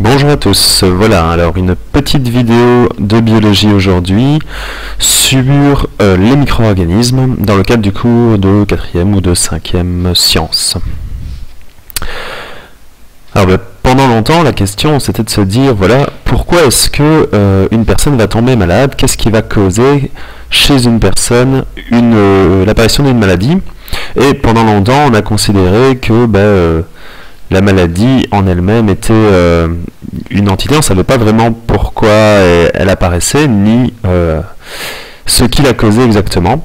Bonjour à tous, voilà alors une petite vidéo de biologie aujourd'hui sur les micro-organismes dans le cadre du cours de 4e ou de 5e sciences. Alors pendant longtemps la question c'était de se dire voilà pourquoi est-ce que une personne va tomber malade, qu'est-ce qui va causer chez une personne l'apparition d'une maladie, et pendant longtemps on a considéré que la maladie en elle-même était une entité, on ne savait pas vraiment pourquoi elle apparaissait, ni ce qui la causait exactement.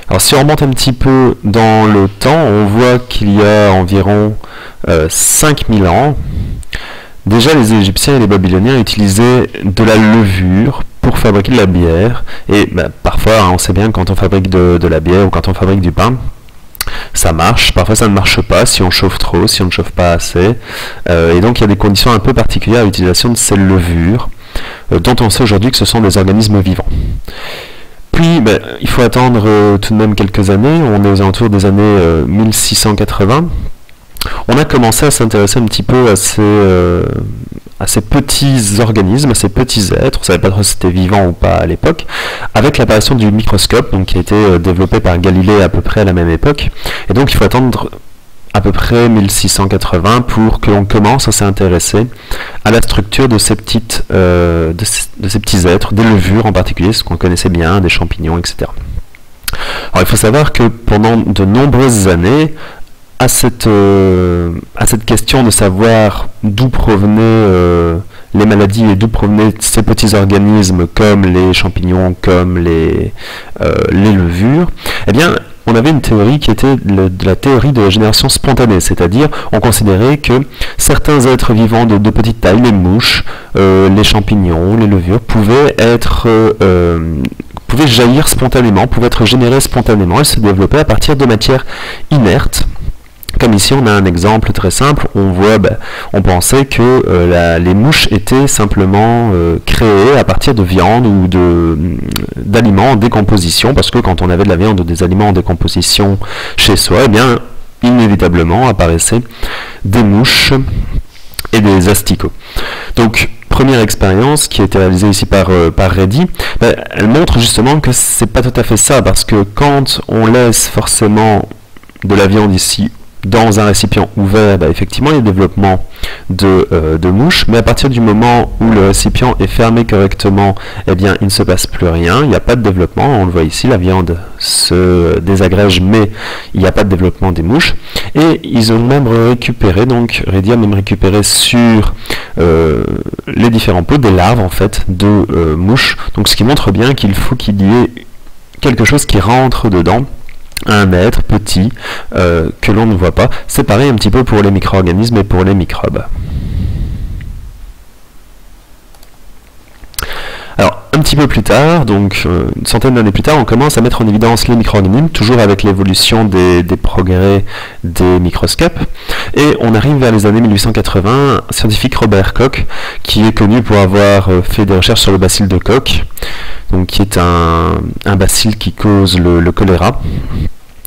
Alors si on remonte un petit peu dans le temps, on voit qu'il y a environ 5000 ans, déjà les Égyptiens et les Babyloniens utilisaient de la levure pour fabriquer de la bière, et parfois on sait bien que quand on fabrique de la bière ou quand on fabrique du pain, ça marche, parfois ça ne marche pas si on chauffe trop, si on ne chauffe pas assez, et donc il y a des conditions un peu particulières à l'utilisation de ces levures, dont on sait aujourd'hui que ce sont des organismes vivants. Puis il faut attendre tout de même quelques années, on est aux alentours des années 1680, on a commencé à s'intéresser un petit peu à ces petits organismes, à ces petits êtres, on ne savait pas trop si c'était vivant ou pas à l'époque, avec l'apparition du microscope, donc, qui a été développé par Galilée à peu près à la même époque, et donc il faut attendre à peu près 1680 pour que l'on commence à s'intéresser à la structure de ces petits êtres, des levures en particulier, ce qu'on connaissait bien, des champignons, etc. Alors il faut savoir que pendant de nombreuses années, à cette question de savoir d'où provenaient les maladies et d'où provenaient ces petits organismes comme les champignons, comme les levures, eh bien, on avait une théorie qui était la théorie de la génération spontanée, c'est-à-dire on considérait que certains êtres vivants de petite taille, les mouches, les champignons, les levures, pouvaient jaillir spontanément, pouvaient être générés spontanément et se développer à partir de matières inertes. Comme ici, on a un exemple très simple, on pensait que les mouches étaient simplement créées à partir de viande ou d'aliments en décomposition, parce que quand on avait de la viande ou des aliments en décomposition chez soi, eh bien, inévitablement apparaissaient des mouches et des asticots. Donc, première expérience qui a été réalisée ici par Reddy, elle montre justement que c'est pas tout à fait ça, parce que quand on laisse forcément de la viande ici dans un récipient ouvert, effectivement il y a développement de mouches, mais à partir du moment où le récipient est fermé correctement, eh bien il ne se passe plus rien, il n'y a pas de développement, on le voit ici, la viande se désagrège, mais il n'y a pas de développement des mouches, et ils ont même récupéré, donc Reddy a même récupéré sur les différents pots des larves en fait de mouches, donc ce qui montre bien qu'il faut qu'il y ait quelque chose qui rentre dedans, un être petit que l'on ne voit pas. C'est pareil un petit peu pour les micro-organismes et pour les microbes. Alors, un petit peu plus tard, donc une centaine d'années plus tard, on commence à mettre en évidence les micro-organismes, toujours avec l'évolution des progrès des microscopes, et on arrive vers les années 1880, un scientifique Robert Koch, qui est connu pour avoir fait des recherches sur le bacille de Koch, donc qui est un bacille qui cause le choléra.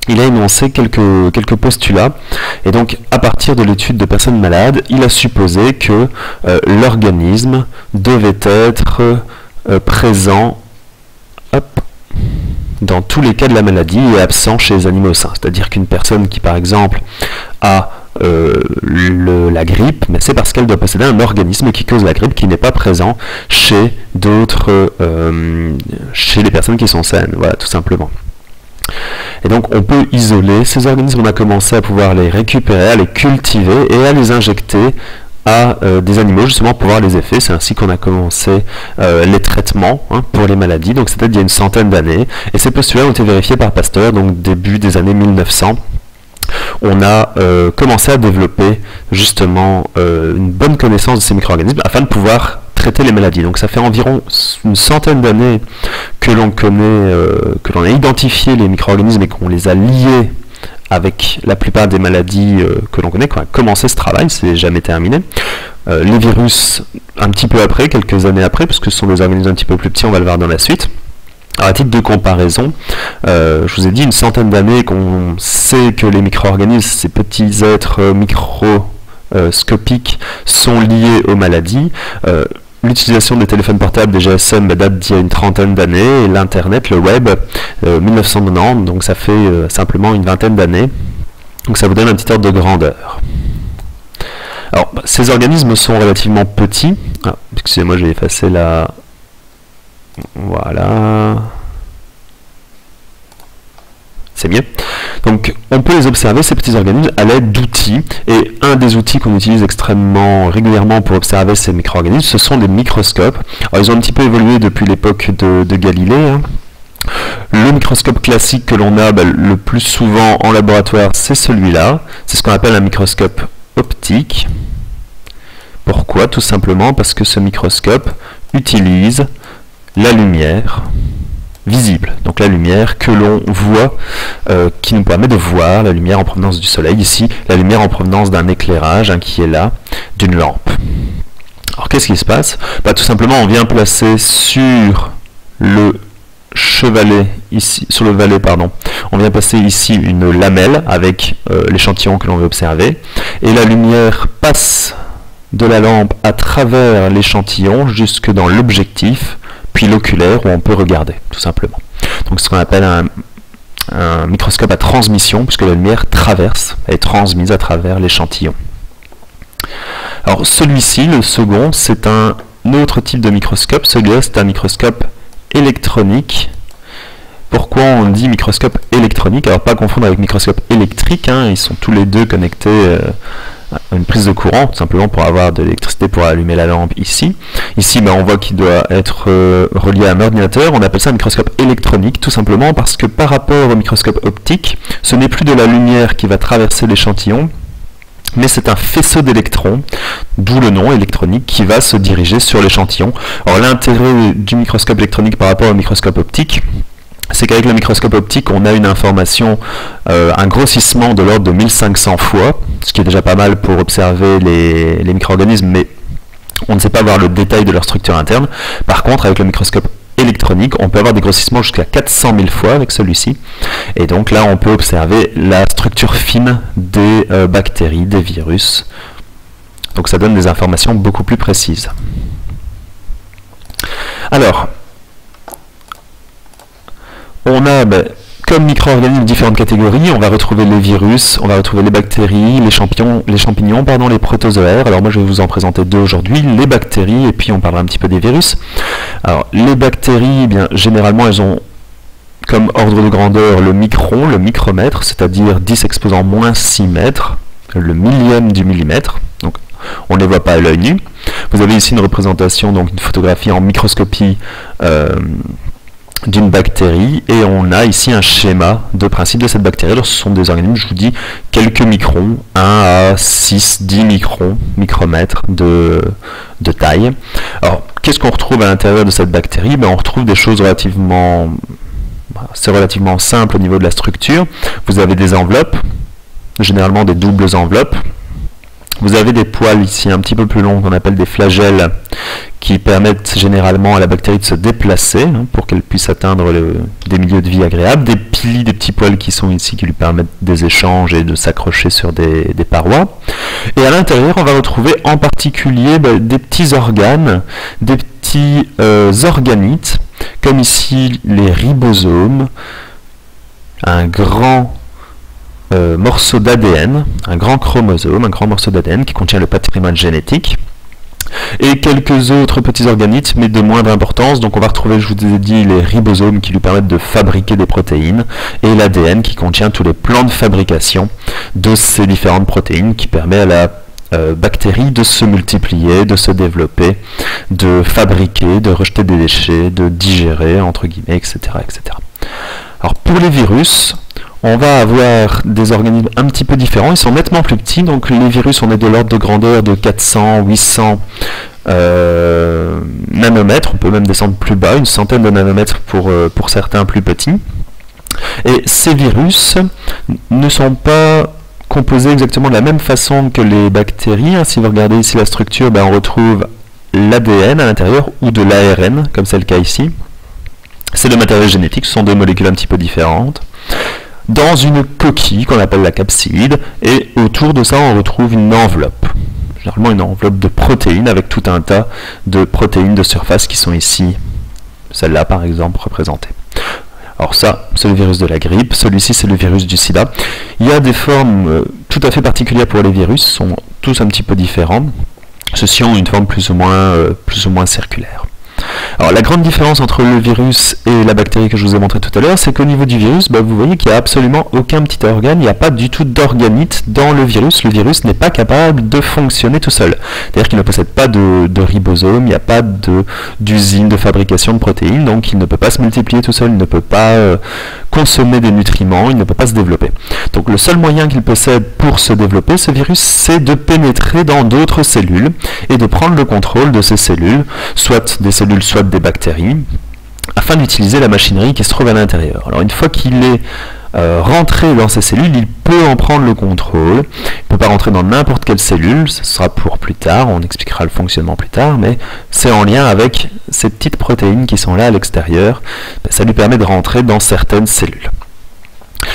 Il a énoncé quelques postulats, et donc à partir de l'étude de personnes malades, il a supposé que l'organisme devait être présent dans tous les cas de la maladie et absent chez les animaux sains. C'est-à-dire qu'une personne qui par exemple a la grippe, mais c'est parce qu'elle doit posséder un organisme qui cause la grippe qui n'est pas présent chez chez les personnes qui sont saines, voilà, tout simplement. Et donc on peut isoler ces organismes, on a commencé à pouvoir les récupérer, à les cultiver et à les injecter à des animaux justement pour voir les effets. C'est ainsi qu'on a commencé les traitements pour les maladies, donc c'était il y a une centaine d'années, et ces postulats ont été vérifiés par Pasteur, donc début des années 1900. On a commencé à développer justement une bonne connaissance de ces micro-organismes afin de pouvoir traiter les maladies. Donc ça fait environ une centaine d'années que l'on connaît, que l'on a identifié les micro-organismes et qu'on les a liés avec la plupart des maladies que l'on connaît, qu'on a commencé ce travail, c'est jamais terminé. Les virus un petit peu après, quelques années après, parce que ce sont des organismes un petit peu plus petits, on va le voir dans la suite. Alors, à titre de comparaison, je vous ai dit une centaine d'années qu'on sait que les micro-organismes, ces petits êtres microscopiques, sont liés aux maladies. L'utilisation des téléphones portables, des GSM, date d'il y a une trentaine d'années, et l'Internet, le web, 1990, donc ça fait simplement une vingtaine d'années. Donc ça vous donne un petit ordre de grandeur. Alors, ces organismes sont relativement petits. Ah, excusez-moi, j'ai effacé la... Voilà. C'est mieux. Donc, on peut les observer, ces petits organismes, à l'aide d'outils. Et un des outils qu'on utilise extrêmement régulièrement pour observer ces micro-organismes, ce sont des microscopes. Alors, ils ont un petit peu évolué depuis l'époque de Galilée, hein. Le microscope classique que l'on a le plus souvent en laboratoire, c'est celui-là. C'est ce qu'on appelle un microscope optique. Pourquoi? Tout simplement parce que ce microscope utilise la lumière visible, donc la lumière que l'on voit, qui nous permet de voir la lumière en provenance du soleil, ici la lumière en provenance d'un éclairage, hein, qui est là, d'une lampe. Alors qu'est-ce qui se passe? Tout simplement on vient placer sur le chevalet, ici, sur le valet, pardon, on vient passer ici une lamelle avec l'échantillon que l'on veut observer, et la lumière passe de la lampe à travers l'échantillon jusque dans l'objectif, puis l'oculaire où on peut regarder, tout simplement. Donc ce qu'on appelle un microscope à transmission, puisque la lumière traverse, est transmise à travers l'échantillon. Alors celui-ci, le second, c'est un autre type de microscope. Celui-là, c'est un microscope électronique. Pourquoi on dit microscope électronique? Alors pas confondre avec microscope électrique, hein, ils sont tous les deux connectés à une prise de courant, tout simplement pour avoir de l'électricité pour allumer la lampe ici. Ici, on voit qu'il doit être relié à un ordinateur. On appelle ça un microscope électronique, tout simplement parce que par rapport au microscope optique, ce n'est plus de la lumière qui va traverser l'échantillon, mais c'est un faisceau d'électrons, d'où le nom électronique, qui va se diriger sur l'échantillon. Alors l'intérêt du microscope électronique par rapport au microscope optique, c'est qu'avec le microscope optique, on a une information, un grossissement de l'ordre de 1500 fois, ce qui est déjà pas mal pour observer les micro-organismes, mais on ne sait pas voir le détail de leur structure interne. Par contre, avec le microscope électronique, on peut avoir des grossissements jusqu'à 400 000 fois avec celui-ci. Et donc là, on peut observer la structure fine des bactéries, des virus. Donc ça donne des informations beaucoup plus précises. Alors, on a comme micro-organismes différentes catégories. On va retrouver les virus, on va retrouver les bactéries, les champignons, les protozoaires. Alors moi je vais vous en présenter deux aujourd'hui, les bactéries, et puis on parlera un petit peu des virus. Alors les bactéries, généralement elles ont comme ordre de grandeur le micron, le micromètre, c'est-à-dire 10 exposant moins 6 mètres, le millième du millimètre. Donc on ne les voit pas à l'œil nu. Vous avez ici une représentation, donc une photographie en microscopie d'une bactérie, et on a ici un schéma de principe de cette bactérie. Alors ce sont des organismes, je vous dis, quelques microns, 1 à 6, 10 microns, micromètres de taille. Alors qu'est-ce qu'on retrouve à l'intérieur de cette bactérie? On retrouve des choses relativement simple au niveau de la structure. Vous avez des enveloppes, généralement des doubles enveloppes. Vous avez des poils ici un petit peu plus longs qu'on appelle des flagelles, qui permettent généralement à la bactérie de se déplacer, pour qu'elle puisse atteindre des milieux de vie agréables. Des pili, des petits poils qui sont ici, qui lui permettent des échanges et de s'accrocher sur des parois. Et à l'intérieur, on va retrouver en particulier des petits organes, des petits organites, comme ici les ribosomes, un grand morceau d'ADN, un grand chromosome, un grand morceau d'ADN qui contient le patrimoine génétique, et quelques autres petits organismes, mais de moindre importance. Donc on va retrouver, je vous ai dit, les ribosomes qui lui permettent de fabriquer des protéines, et l'ADN qui contient tous les plans de fabrication de ces différentes protéines, qui permet à la bactérie de se multiplier, de se développer, de fabriquer, de rejeter des déchets, de digérer, entre guillemets, etc., etc. Alors pour les virus, on va avoir des organismes un petit peu différents, ils sont nettement plus petits. Donc les virus, on est de l'ordre de grandeur de 400, 800 nanomètres, on peut même descendre plus bas, une centaine de nanomètres pour certains plus petits. Et ces virus ne sont pas composés exactement de la même façon que les bactéries. Si vous regardez ici la structure, on retrouve l'ADN à l'intérieur, ou de l'ARN, comme c'est le cas ici. C'est le matériel génétique, ce sont deux molécules un petit peu différentes, dans une coquille qu'on appelle la capside, et autour de ça on retrouve une enveloppe, généralement une enveloppe de protéines avec tout un tas de protéines de surface qui sont ici, celle-là par exemple représentée. Alors ça, c'est le virus de la grippe, celui-ci c'est le virus du sida. Il y a des formes tout à fait particulières pour les virus, sont tous un petit peu différents. Ceux-ci ont une forme plus ou moins circulaire. Alors la grande différence entre le virus et la bactérie que je vous ai montré tout à l'heure, c'est qu'au niveau du virus, vous voyez qu'il n'y a absolument aucun petit organe, il n'y a pas du tout d'organite dans le virus n'est pas capable de fonctionner tout seul. C'est-à-dire qu'il ne possède pas de ribosome, il n'y a pas d'usine de fabrication de protéines, donc il ne peut pas se multiplier tout seul, il ne peut pas consommer des nutriments, il ne peut pas se développer. Donc le seul moyen qu'il possède pour se développer, ce virus, c'est de pénétrer dans d'autres cellules et de prendre le contrôle de ces cellules, soit des cellules, soit des bactéries, afin d'utiliser la machinerie qui se trouve à l'intérieur. Alors une fois qu'il est rentré dans ces cellules, il peut en prendre le contrôle. Il ne peut pas rentrer dans n'importe quelle cellule, ce sera pour plus tard, on expliquera le fonctionnement plus tard, mais c'est en lien avec ces petites protéines qui sont là à l'extérieur. Ça lui permet de rentrer dans certaines cellules.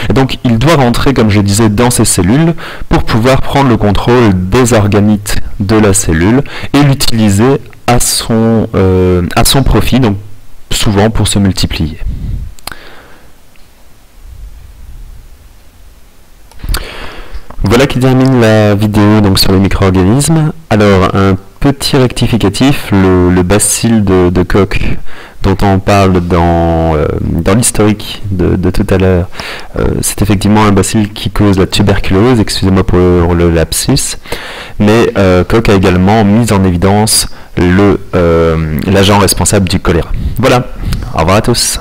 Et donc il doit rentrer, comme je disais, dans ces cellules pour pouvoir prendre le contrôle des organites de la cellule et l'utiliser à son profit, donc souvent pour se multiplier. Voilà qui termine la vidéo donc sur les micro-organismes. Alors un petit rectificatif, le bacille de Koch dont on parle dans l'historique de tout à l'heure, c'est effectivement un bacille qui cause la tuberculose, excusez-moi pour le lapsus, mais Koch a également mis en évidence l'agent responsable du choléra. Voilà, au revoir à tous.